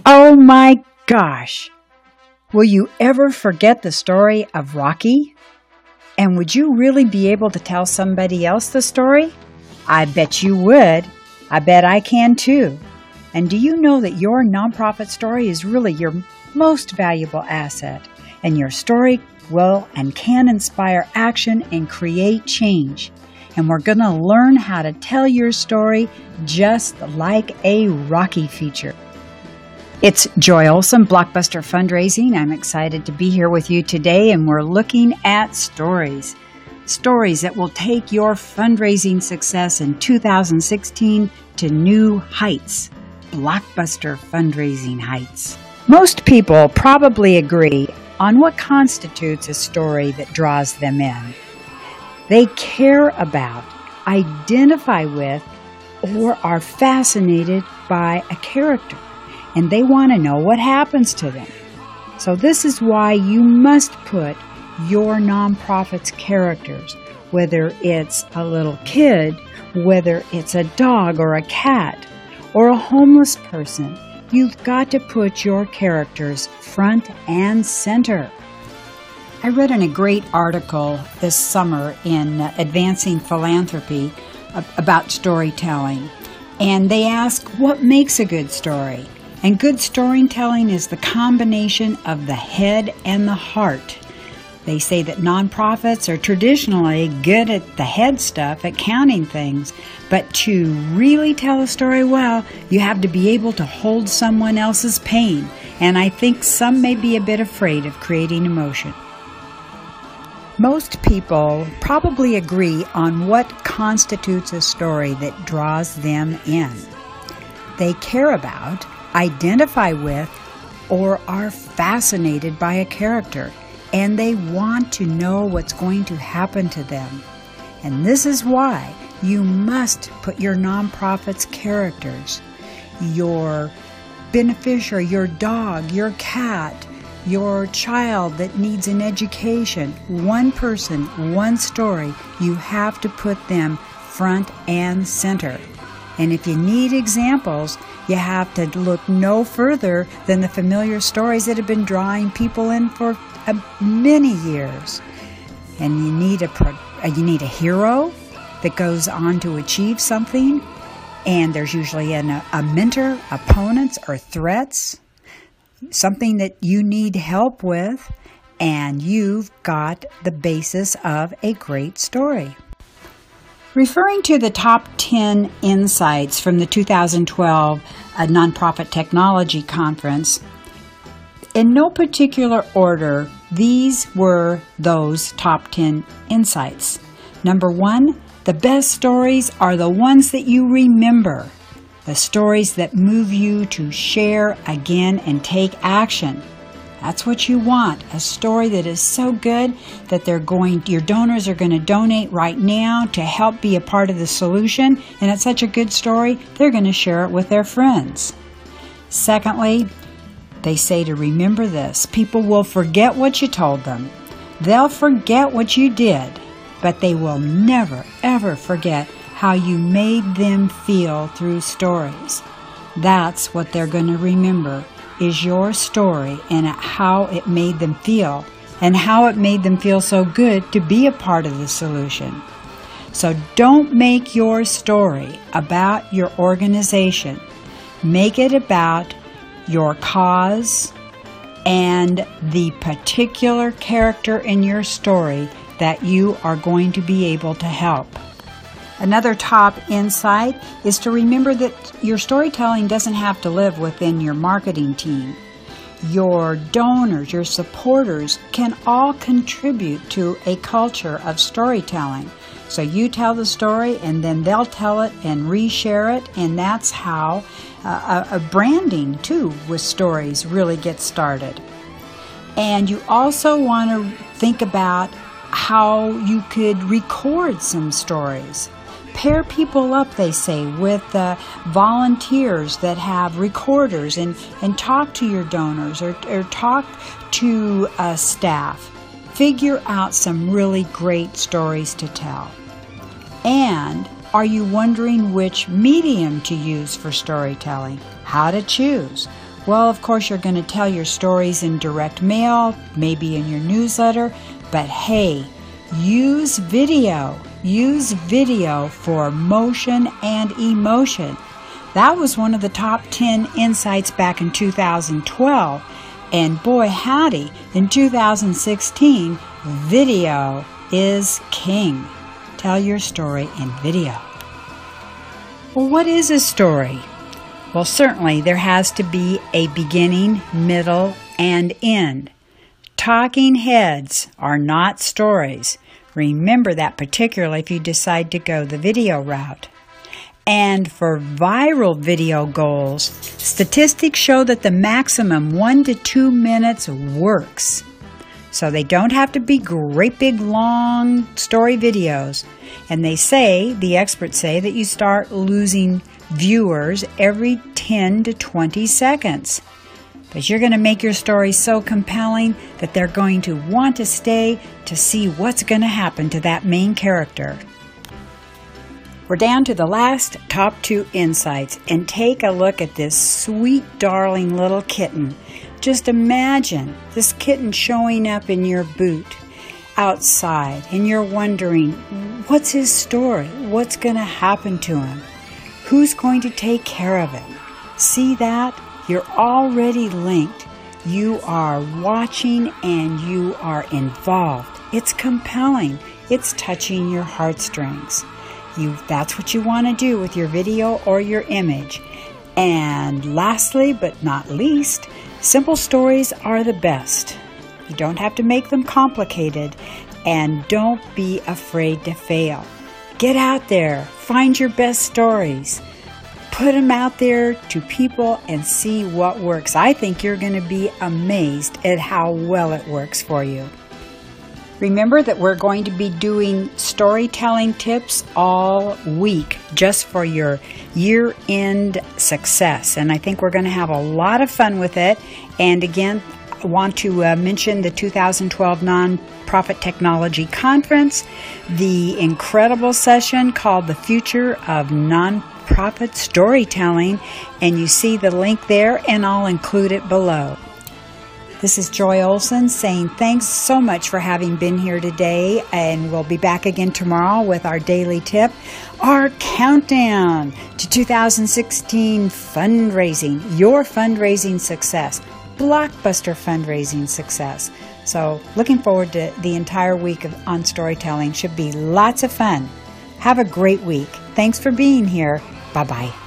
Oh my gosh! Will you ever forget the story of Rocky? And would you really be able to tell somebody else the story? I bet you would. I bet I can too. And do you know that your nonprofit story is really your most valuable asset? And your story will and can inspire action and create change. And we're going to learn how to tell your story just like a Rocky feature. It's Joy Olson, BlockBuster Fundraising. I'm excited to be here with you today, and we're looking at stories. Stories that will take your fundraising success in 2016 to new heights. BlockBuster Fundraising heights. Most people probably agree on what constitutes a story that draws them in. They care about, identify with, or are fascinated by a character, and they want to know what happens to them. So this is why you must put your nonprofit's characters, whether it's a little kid, whether it's a dog or a cat, or a homeless person, you've got to put your characters front and center. I read in a great article this summer in Advancing Philanthropy about storytelling, and they ask what makes a good story. And good storytelling is the combination of the head and the heart. They say that nonprofits are traditionally good at the head stuff, at counting things, but to really tell a story well, you have to be able to hold someone else's pain. And I think some may be a bit afraid of creating emotion. Most people probably agree on what constitutes a story that draws them in. They care about, identify with, or are fascinated by a character, and they want to know what's going to happen to them. And this is why you must put your nonprofit's characters, your beneficiary, your dog, your cat, your child that needs an education, one person, one story, you have to put them front and center. And if you need examples, you have to look no further than the familiar stories that have been drawing people in for many years. And you need a hero that goes on to achieve something, and there's usually a mentor, opponents, or threats, something that you need help with, and you've got the basis of a great story. Referring to the top 10 insights from the 2012 Nonprofit Technology Conference, in no particular order, these were those top 10 insights. Number 1, the best stories are the ones that you remember, the stories that move you to share again and take action. That's what you want, a story that is so good that your donors are going to donate right now to help be a part of the solution, and it's such a good story, they're going to share it with their friends. Secondly, they say to remember this, people will forget what you told them. They'll forget what you did, but they will never, ever forget how you made them feel through stories. That's what they're going to remember, is your story and how it made them feel, and how it made them feel so good to be a part of the solution. So don't make your story about your organization. Make it about your cause and the particular character in your story that you are going to be able to help. Another top insight is to remember that your storytelling doesn't have to live within your marketing team. Your donors, your supporters can all contribute to a culture of storytelling. So you tell the story and then they'll tell it and reshare it, and that's how a branding too with stories really gets started. And you also want to think about how you could record some stories. Pair people up, they say, with volunteers that have recorders, and talk to your donors or talk to staff. Figure out some really great stories to tell. And are you wondering which medium to use for storytelling? How to choose? Well, of course, you're going to tell your stories in direct mail, maybe in your newsletter, but hey, use video. Use video for motion and emotion. That was one of the top 10 insights back in 2012. And boy, howdy, in 2016, video is king. Tell your story in video. Well, what is a story? Well, certainly there has to be a beginning, middle, and end. Talking heads are not stories. Remember that, particularly if you decide to go the video route. And for viral video goals, statistics show that the maximum 1 to 2 minutes works. So they don't have to be great big long story videos. And the experts say that you start losing viewers every 10 to 20 seconds. But you're going to make your story so compelling that they're going to want to stay to see what's going to happen to that main character. We're down to the last top 2 insights, and take a look at this sweet, darling little kitten. Just imagine this kitten showing up in your boot outside, and you're wondering, what's his story? What's going to happen to him? Who's going to take care of him? See that? You're already linked. You are watching and you are involved. It's compelling. It's touching your heartstrings. That's what you want to do with your video or your image. And lastly, but not least, simple stories are the best. You don't have to make them complicated, and don't be afraid to fail. Get out there, find your best stories. Put them out there to people and see what works. I think you're going to be amazed at how well it works for you. Remember that we're going to be doing storytelling tips all week just for your year-end success. And I think we're going to have a lot of fun with it. And again, I want to mention the 2012 Nonprofit Technology Conference, the incredible session called The Future of Nonprofit Storytelling, and you see the link there, and I'll include it below. This is Joy Olson saying thanks so much for having been here today, and we'll be back again tomorrow with our daily tip, our countdown to 2016 fundraising, your fundraising success, BlockBuster fundraising success. So looking forward to the entire week on storytelling. Should be lots of fun. Have a great week. Thanks for being here. Bye-bye.